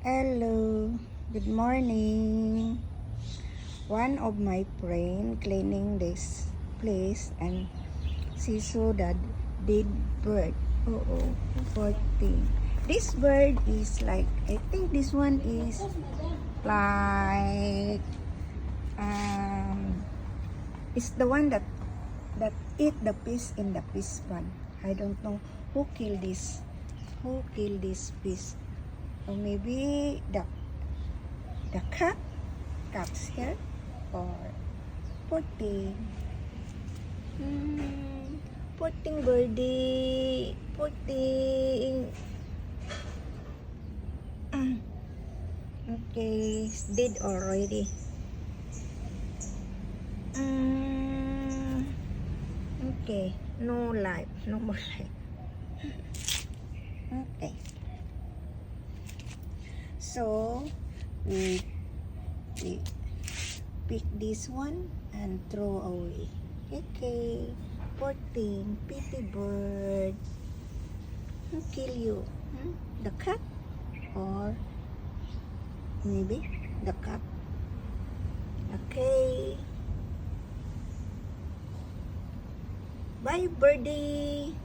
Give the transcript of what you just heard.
Hello, good morning. One of my friend cleaning this place and she saw that dead bird. Oh, poor thing. This bird is like, I think this one is like, it's the one that eat the fish in the fish pond. I don't know who killed this. Who killed this fish? Or maybe the cat's here, or puting. Puting birdie, puting. Okay, it's dead already. Okay, no life, no more life. Okay. So we pick this one and throw away. Okay, poor thing, pity bird. Who kill you? The cat or maybe the cat? Okay. Bye, birdie.